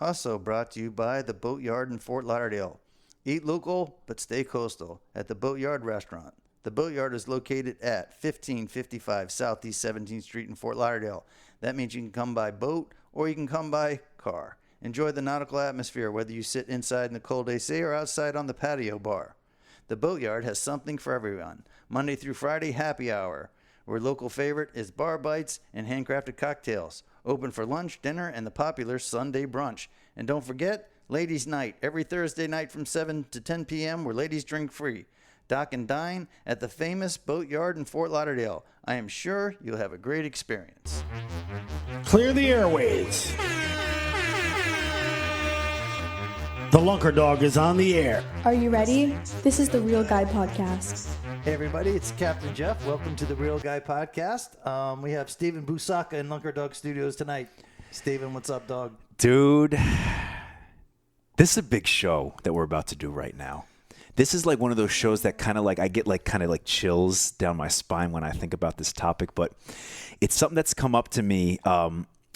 Also brought to you by the Boatyard in Fort Lauderdale. Eat local, but stay coastal at the Boatyard Restaurant. The Boatyard is located at 1555 Southeast 17th Street in Fort Lauderdale. That means you can come by boat or you can come by car. Enjoy the nautical atmosphere whether you sit inside in the cold AC or outside on the patio bar. The Boatyard has something for everyone. Monday through Friday, happy hour, where local favorite is bar bites and handcrafted cocktails. Open for lunch, dinner, and the popular Sunday brunch. And don't forget, Ladies' Night, every Thursday night from 7 to 10 p.m. where ladies drink free. Dock and dine at the famous Boatyard in Fort Lauderdale. I am sure you'll have a great experience. Clear the airways. The Lunkerdog is on the air. Are you ready? This is the Real Guy Podcast. Hey everybody, it's Captain Jeff. Welcome to the Real Guy Podcast. We have Steven Busaka in Lunkerdog Studios tonight. Steven, what's up, dog? Dude, this is a big show that we're about to do right now. This is like one of those shows that kind of like I get like kind of like chills down my spine when I think about this topic, but it's something that's come up to me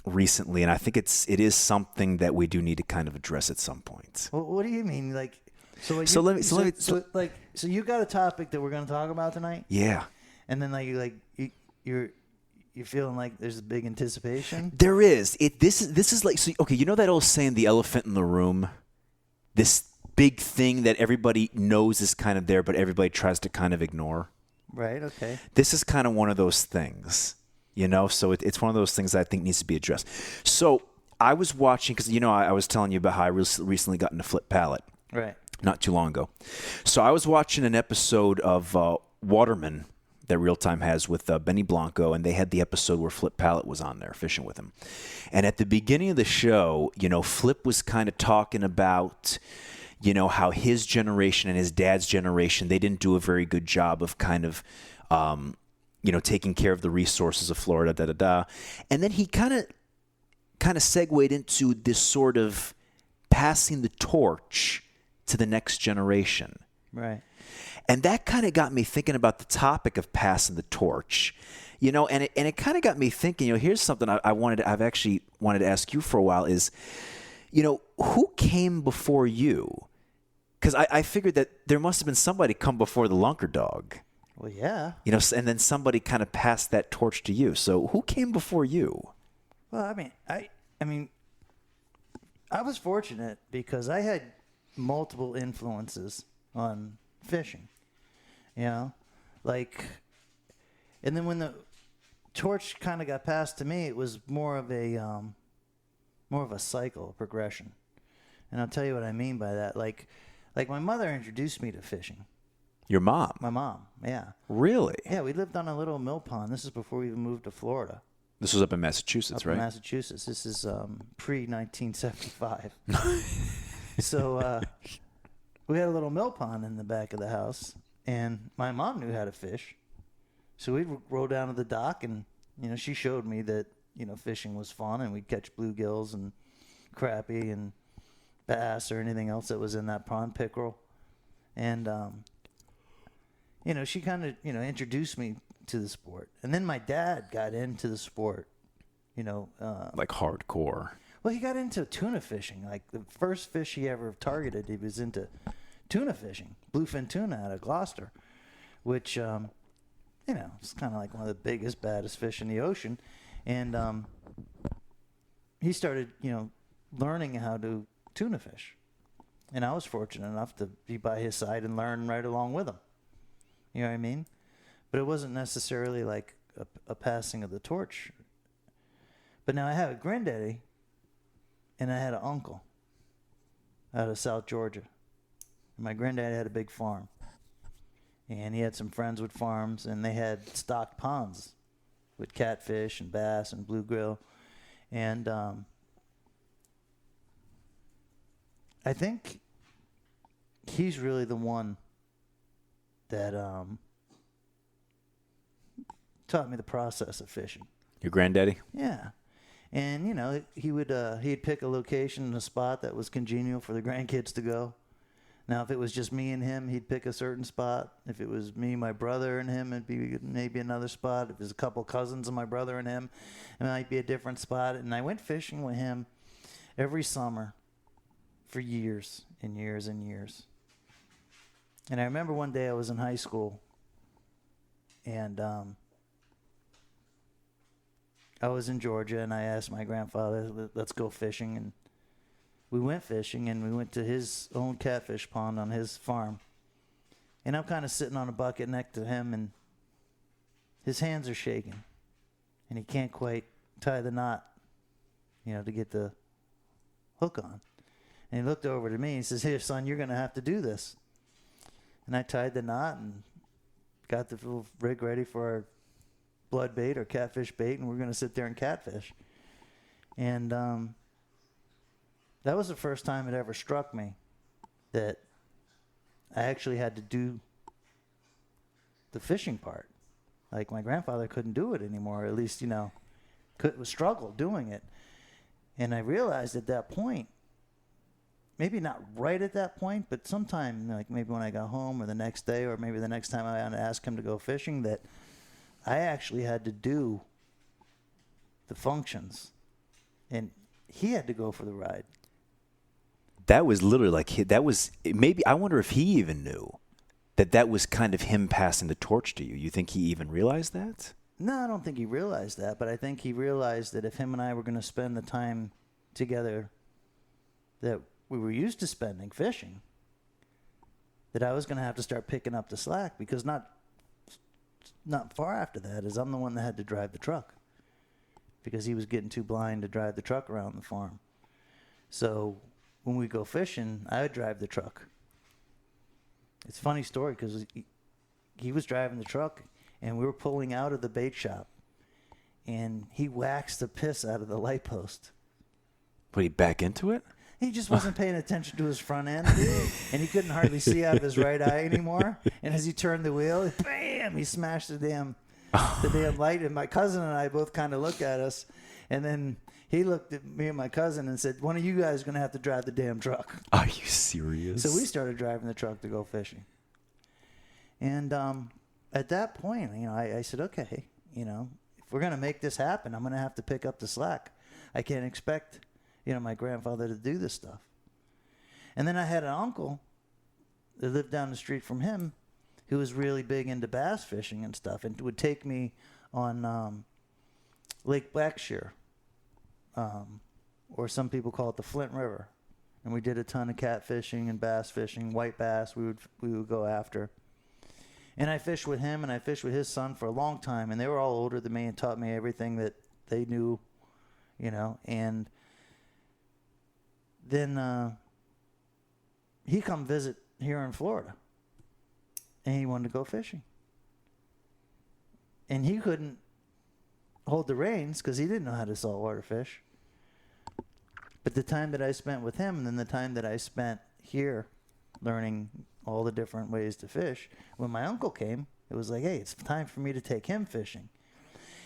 recently, and I think it is something that we do need to kind of address at some point. Well, what do you mean, like? So you got a topic that we're going to talk about tonight? Yeah. And then you're feeling like there's a big anticipation? There is. This is like, so, okay, you know that old saying, the elephant in the room? This big thing that everybody knows is kind of there, but everybody tries to kind of ignore? Right, okay. This is kind of one of those things, you know? So it's one of those things that I think needs to be addressed. So I was watching, because, you know, I was telling you about how I recently got into Flip Palette. Right. Not too long ago. So I was watching an episode of Waterman that Real Time has with Benny Blanco, and they had the episode where Flip Palette was on there fishing with him. And at the beginning of the show, you know, Flip was kind of talking about, you know, how his generation and his dad's generation, they didn't do a very good job of kind of, you know, taking care of the resources of Florida, da-da-da. And then he kind of segued into this sort of passing the torch to the next generation. Right. And that kind of got me thinking about the topic of passing the torch, you know, and it kind of got me thinking, you know, here's something I've actually wanted to ask you for a while is, you know, who came before you? Because I figured that there must have been somebody come before the Lunkerdog. Well, yeah. You know, and then somebody kind of passed that torch to you. So who came before you? Well, I mean, I was fortunate because I had multiple influences on fishing, you know, like, and then when the torch kind of got passed to me, it was more of a cycle, progression. And I'll tell you what I mean by that. Like my mother introduced me to fishing. Your mom? My mom, yeah. Really? Yeah, we lived on a little mill pond. This is before we even moved to Florida. This was up in Massachusetts, right? In Massachusetts. This is pre-1975. So we had a little mill pond in the back of the house, and my mom knew how to fish. So we'd roll down to the dock, and, you know, she showed me that, you know, fishing was fun, and we'd catch bluegills and crappie and bass or anything else that was in that pond, pickerel. And, you know, she kind of, you know, introduced me to the sport. And then my dad got into the sport, you know. Like hardcore. Well, he got into tuna fishing. Like the first fish he ever targeted, he was into tuna fishing, bluefin tuna out of Gloucester, which, you know, it's kind of like one of the biggest, baddest fish in the ocean. And he started, you know, learning how to tuna fish. And I was fortunate enough to be by his side and learn right along with him. You know what I mean? But it wasn't necessarily like a passing of the torch. But now I have a granddaddy, and I had an uncle out of South Georgia. And my granddaddy had a big farm. And he had some friends with farms, and they had stocked ponds with catfish and bass and bluegill. And I think he's really the one that taught me the process of fishing. Your granddaddy? Yeah. And, you know, he'd pick a location and a spot that was congenial for the grandkids to go. Now, if it was just me and him, he'd pick a certain spot. If it was me, my brother, and him, it'd be maybe another spot. If there's a couple cousins of my brother and him, it might be a different spot. And I went fishing with him every summer for years and years and years. And I remember one day I was in high school, and I was in Georgia, and I asked my grandfather, let's go fishing. And we went fishing, and we went to his own catfish pond on his farm. And I'm kind of sitting on a bucket next to him, and his hands are shaking. And he can't quite tie the knot, to get the hook on. And he looked over to me and he says, "Here, son, you're going to have to do this." And I tied the knot and got the little rig ready for our blood bait or catfish bait, and we're going to sit there and catfish. And that was the first time it ever struck me that I actually had to do the fishing part. Like, my grandfather couldn't do it anymore, or at least, struggle doing it. And I realized at that point, maybe not right at that point, but sometime, like maybe when I got home or the next day or maybe the next time I asked him to go fishing, that I actually had to do the functions. And he had to go for the ride. That was literally maybe, I wonder if he even knew that was kind of him passing the torch to you. You think he even realized that? No, I don't think he realized that, but I think he realized that if him and I were going to spend the time together that we were used to spending fishing, that I was going to have to start picking up the slack, because not far after that is I'm the one that had to drive the truck because he was getting too blind to drive the truck around the farm. So when we go fishing, I would drive the truck. It's a funny story because he was driving the truck and we were pulling out of the bait shop and he waxed the piss out of the light post. Put he back into it? He just wasn't paying attention to his front end, and he couldn't hardly see out of his right eye anymore. And as he turned the wheel, bam, he smashed the damn light. And my cousin and I both kind of looked at us, and then he looked at me and my cousin and said, "One of you guys is going to have to drive the damn truck." Are you serious? So we started driving the truck to go fishing. And at that point, I said, okay, if we're going to make this happen, I'm going to have to pick up the slack. I can't expect my grandfather to do this stuff. And then I had an uncle that lived down the street from him who was really big into bass fishing and stuff, and would take me on Lake Blackshear, or some people call it the Flint River. And we did a ton of catfishing and bass fishing, white bass we would go after. And I fished with him and I fished with his son for a long time, and they were all older than me and taught me everything that they knew, and then he come visit here in Florida, and he wanted to go fishing. And he couldn't hold the reins because he didn't know how to saltwater fish. But the time that I spent with him, and then the time that I spent here learning all the different ways to fish, when my uncle came, it was like, hey, it's time for me to take him fishing.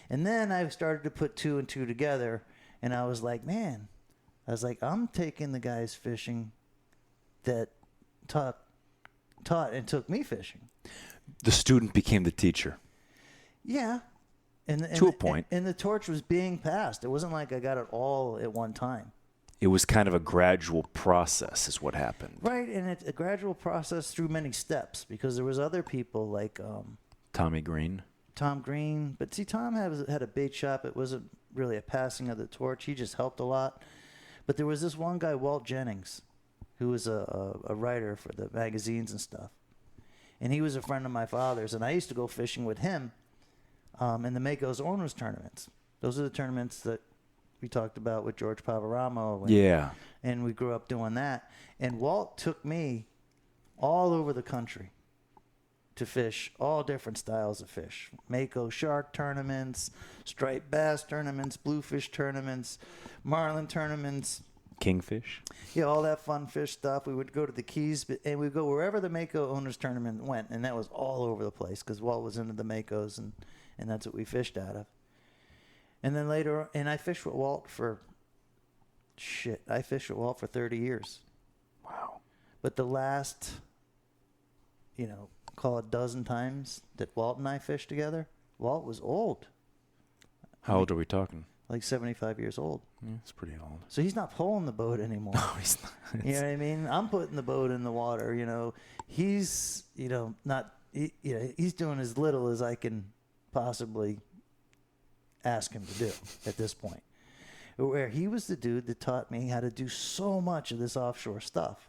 And then I started to put two and two together, and I was like, I'm taking the guys fishing that taught and took me fishing. The student became the teacher. Yeah. To a point. And the torch was being passed. It wasn't like I got it all at one time. It was kind of a gradual process is what happened. Right, and it's a gradual process through many steps, because there was other people like Tom Green. But see, Tom had a bait shop. It wasn't really a passing of the torch. He just helped a lot. But there was this one guy, Walt Jennings, who was a writer for the magazines and stuff. And he was a friend of my father's, and I used to go fishing with him in the Mako's Owners tournaments. Those are the tournaments that we talked about with George Pavaramo. Yeah. And we grew up doing that. And Walt took me all over the country to fish all different styles of fish. Mako shark tournaments, striped bass tournaments, bluefish tournaments, marlin tournaments. Kingfish. Yeah, all that fun fish stuff. We would go to the Keys, and we'd go wherever the Mako Owners Tournament went, and that was all over the place because Walt was into the Makos, and that's what we fished out of. And then later, and I fished with Walt for 30 years. Wow. But the last, call it dozen times that Walt and I fished together, Walt was old. How old are we talking? like 75 years old. Yeah, it's pretty old. So he's not pulling the boat anymore. No, he's not. You know what I mean? I'm putting the boat in the water. He's not. He's doing as little as I can possibly ask him to do at this point. Where he was the dude that taught me how to do so much of this offshore stuff.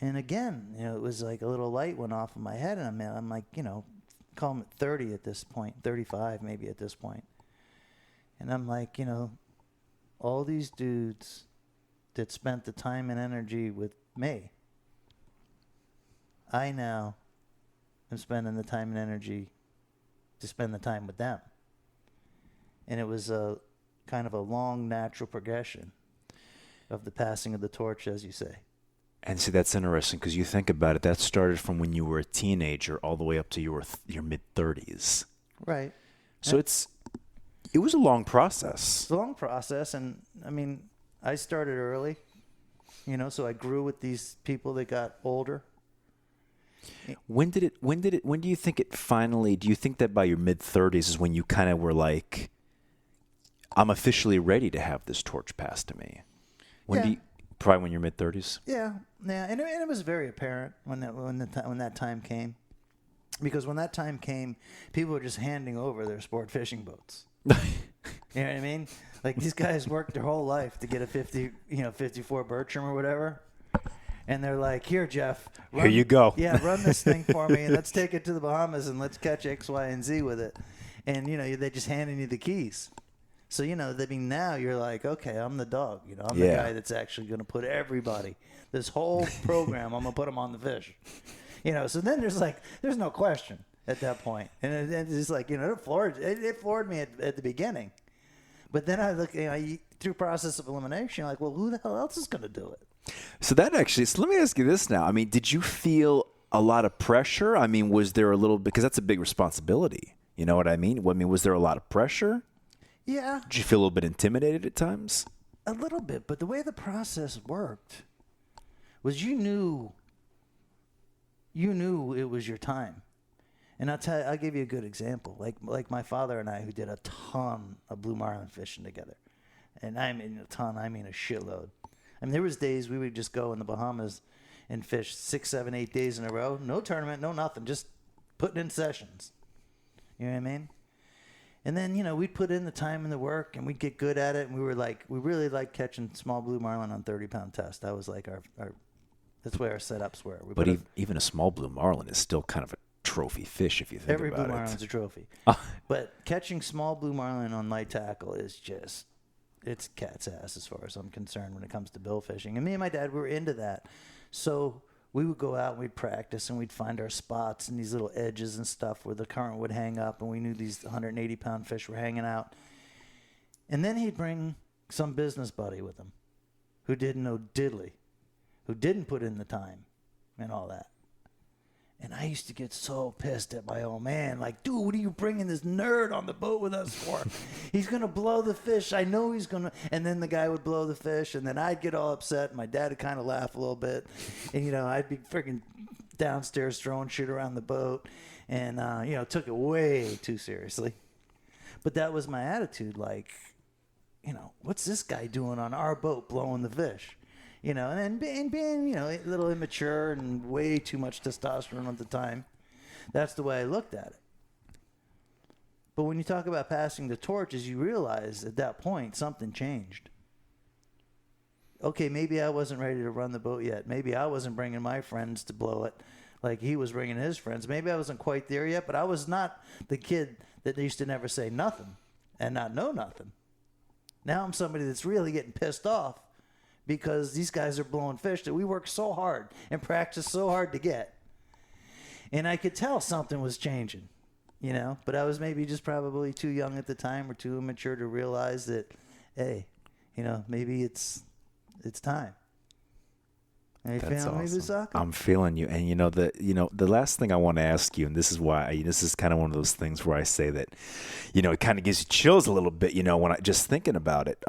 And again, it was like a little light went off in my head, and I'm like, call him at 30 at this point, 35 maybe at this point. And I'm like, all these dudes that spent the time and energy with me, I now am spending the time and energy to spend the time with them. And it was a kind of a long, natural progression of the passing of the torch, as you say. And see, that's interesting because you think about it. That started from when you were a teenager all the way up to your mid-30s. Right. So it was a long process. It's a long process, and I mean, I started early, so I grew with these people that got older. When do you think it finally, do you think that by your mid-30s is when you kind of were like, I'm officially ready to have this torch passed to me? Probably when you're mid-30s? Yeah, and it was very apparent when that time came. Because when that time came, people were just handing over their sport fishing boats. You know what I mean? Like, these guys worked their whole life to get a 54 Bertram or whatever. And they're like, here, Jeff. Here you go. Yeah, run this thing for me, and let's take it to the Bahamas, and let's catch X, Y, and Z with it. And, they just handing you the keys. So, now you're like, okay, I'm the dog. I'm the guy that's actually going to put everybody, this whole program, I'm going to put them on the fish. So then there's no question at that point. And it's like, it floored me at the beginning. But then I look, through process of elimination, like, well, who the hell else is going to do it? So let me ask you this now. I mean, did you feel a lot of pressure? I mean, was there a little, because that's a big responsibility. You know what I mean? Was there a lot of pressure? Yeah. Did you feel a little bit intimidated at times? A little bit, but the way the process worked was you knew it was your time. And I'll give you a good example. Like my father and I, who did a ton of blue marlin fishing together. And I mean a ton, I mean a shitload. I mean, there was days we would just go in the Bahamas and fish 6, 7, 8 days in a row. No tournament, no nothing, just putting in sessions. You know what I mean? And then, we'd put in the time and the work, and we'd get good at it. And we really liked catching small blue marlin on 30-pound test. That was like that's where our setups were. But even a small blue marlin is still kind of a trophy fish if you think about it. Every blue marlin's a trophy. But catching small blue marlin on light tackle is just, it's cat's ass as far as I'm concerned when it comes to bill fishing. And me and my dad, we were into that. So we would go out and we'd practice and we'd find our spots and these little edges and stuff where the current would hang up, and we knew these 180-pound fish were hanging out. And then he'd bring some business buddy with him who didn't know diddly, who didn't put in the time and all that. And I used to get so pissed at my old man. Like, dude, what are you bringing this nerd on the boat with us for? He's going to blow the fish. I know he's going to. And then the guy would blow the fish, and then I'd get all upset. My dad would kind of laugh a little bit. And, I'd be freaking downstairs throwing shit around the boat. And, took it way too seriously. But that was my attitude. Like, what's this guy doing on our boat blowing the fish? And being, a little immature and way too much testosterone at the time. That's the way I looked at it. But when you talk about passing the torch, as you realize at that point, something changed. Okay, maybe I wasn't ready to run the boat yet. Maybe I wasn't bringing my friends to blow it like he was bringing his friends. Maybe I wasn't quite there yet, but I was not the kid that used to never say nothing and not know nothing. Now I'm somebody that's really getting pissed off because these guys are blowing fish that we worked so hard and practiced so hard to get. And I could tell something was changing, but I was maybe just probably too young at the time or too immature to realize that, hey, maybe it's time. Are you feeling me, Busaka? I'm feeling you. And the last thing I want to ask you, and this is why this is kind of one of those things where I say that, it kind of gives you chills a little bit, when I just thinking about it.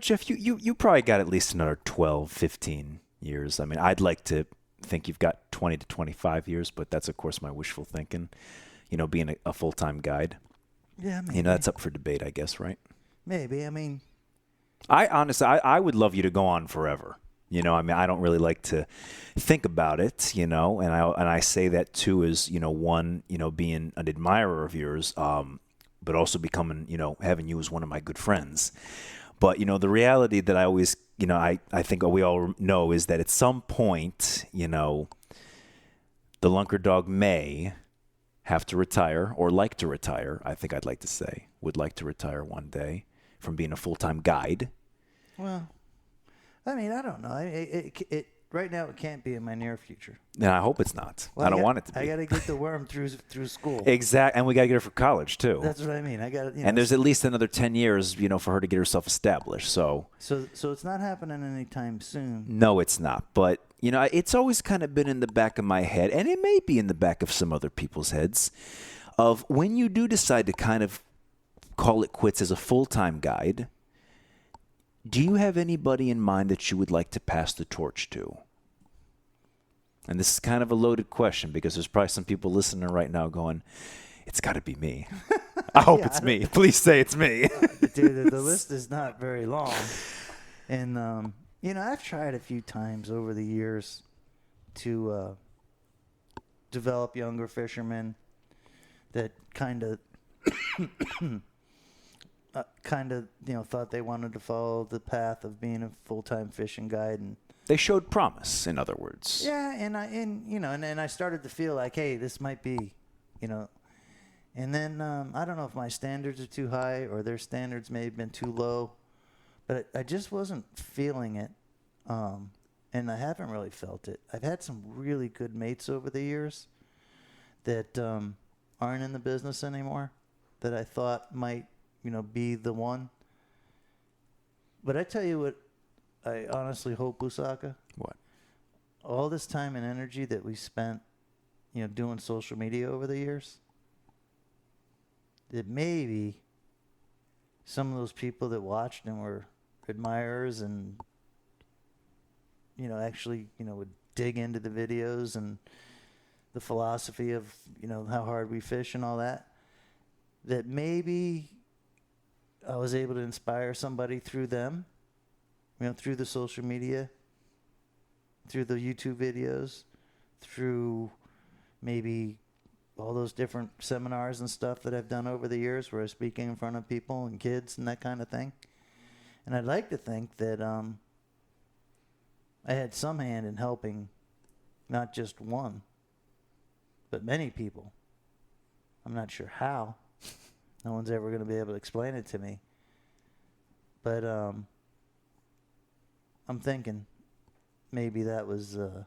Jeff, you probably got at least another 12, 15 years. I mean, I'd like to think you've got 20 to 25 years, but that's, of course, my wishful thinking. being a full-time guide. Yeah, maybe. That's up for debate, I guess, right? Maybe. I mean, I honestly, I would love you to go on forever. I don't really like to think about it, and I say that too as, one, being an admirer of yours, but also becoming, having you as one of my good friends. But, the reality that I always, I think we all know is that at some point, the Lunkerdog may have to retire or like to retire. I think I'd like to say would like to retire one day from being a full-time guide. well, I mean, I don't know. It right now it can't be in my near future. And I hope it's not. Well, I don't want it to be. I got to get the worm through school. Exactly. And we got to get her for college, too. That's what I mean. I got to. And there's at least another 10 years, for her to get herself established. So it's not happening anytime soon. no, it's not. But, it's always kind of been in the back of my head, and it may be in the back of some other people's heads, of when you do decide to kind of call it quits as a full-time guide, do you have anybody in mind that you would like to pass the torch to? And this is kind of a loaded question because there's probably some people listening right now going, it's got to be me. I hope it's me. Please say it's me. Dude, the list is not very long. And, I've tried a few times over the years to develop younger fishermen that kind of thought they wanted to follow the path of being a full-time fishing guide, and They showed promise, in other words. yeah, and I started to feel like, hey, this might be, and then I don't know if my standards are too high or their standards may have been too low, but I just wasn't feeling it, and I haven't really felt it. I've had some really good mates over the years that aren't in the business anymore that I thought might be the one. But I tell you what, I honestly hope, Usaka. What? All this time and energy that we spent, doing social media over the years, that maybe some of those people that watched and were admirers and, actually, would dig into the videos and the philosophy of, how hard we fish and all that, that maybe I was able to inspire somebody through them, through the social media, through the YouTube videos, through maybe all those different seminars and stuff that I've done over the years where I'm speaking in front of people and kids and that kind of thing. And I'd like to think that I had some hand in helping not just one, but many people. I'm not sure how. No one's ever going to be able to explain it to me. But I'm thinking maybe that was the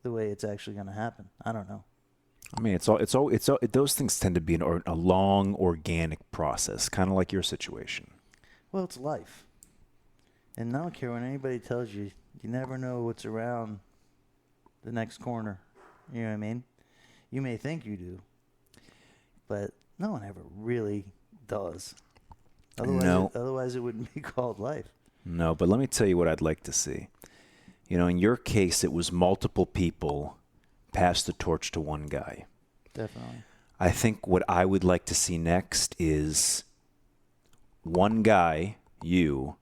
way it's actually going to happen. I don't know. I mean, it's all. Those things tend to be a long, organic process, kind of like your situation. Well, it's life. And I don't care when anybody tells you, you never know what's around the next corner. You know what I mean? You may think you do, but no one ever really does. Otherwise it wouldn't be called life. No, but let me tell you what I'd like to see. In your case, it was multiple people pass the torch to one guy. Definitely. I think what I would like to see next is one guy, you,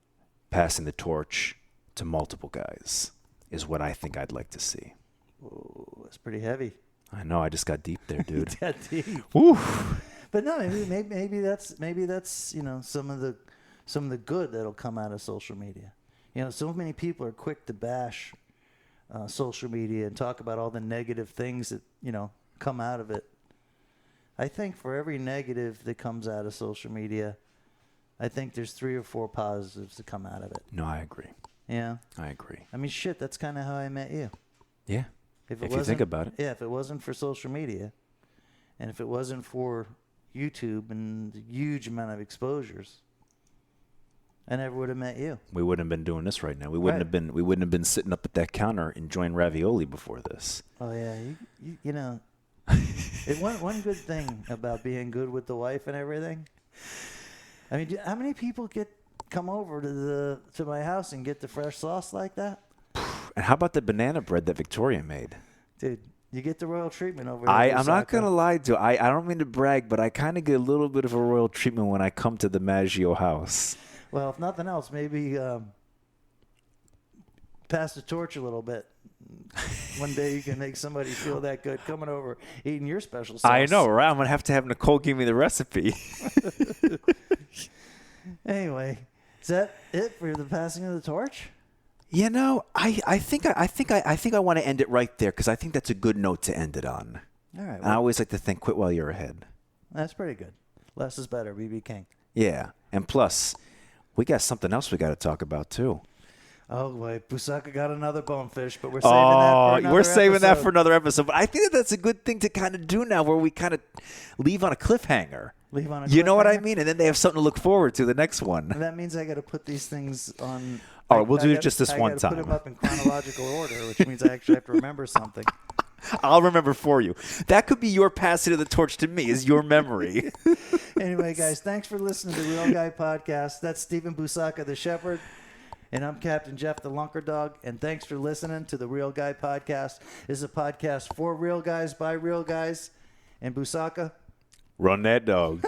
passing the torch to multiple guys is what I think I'd like to see. Whoa, that's pretty heavy. I know, I just got deep there, dude. That deep. Woo. But no, maybe that's some of the good that'll come out of social media. So many people are quick to bash social media and talk about all the negative things that come out of it. I think for every negative that comes out of social media, I think there's 3 or 4 positives that come out of it. No, I agree. Yeah. I agree. I mean, shit, that's kind of how I met you. Yeah. If you think about it. Yeah, if it wasn't for social media, and if it wasn't for YouTube and the huge amount of exposures, I never would have met you. We wouldn't have been doing this right now. We wouldn't have been sitting up at that counter enjoying ravioli before this. Oh yeah, one good thing about being good with the wife and everything. I mean, how many people come over to my house and get the fresh sauce like that? And how about the banana bread that Victoria made? Dude, You get the royal treatment over here. I'm not going to lie to you. I don't mean to brag, but I kind of get a little bit of a royal treatment when I come to the Maggio house. Well, if nothing else, maybe pass the torch a little bit. One day you can make somebody feel that good coming over, eating your special sauce. I know, right? I'm going to have Nicole give me the recipe. Anyway, is that it for the passing of the torch? You know, I think I want to end it right there because I think that's a good note to end it on. All right. And I always like to think, quit while you're ahead. That's pretty good. Less is better, BB King. Yeah, and plus, we got something else we got to talk about too. Oh wait, Busaka got another bonefish, but we're saving that for another we're saving that episode. for another episode. But I think that's a good thing to kind of do now, where we kind of leave on a cliffhanger. Leave on a You know what I cliffhanger? mean? And then they have something to look forward to the next one. And that means I got to put these things on. All right, we'll do it just this one I got to put time. them up in chronological order, which means I actually have to remember something. I'll remember for you. That could be your passing of the torch to me, is your memory. Anyway, guys, thanks for listening to the Real Guy Podcast. That's Stephen Busaka, the Shepherd, and I'm Captain Jeff, the Lunkerdog. And thanks for listening to the Real Guy Podcast. This is a podcast for real guys by real guys. And Busaka, Run that dog.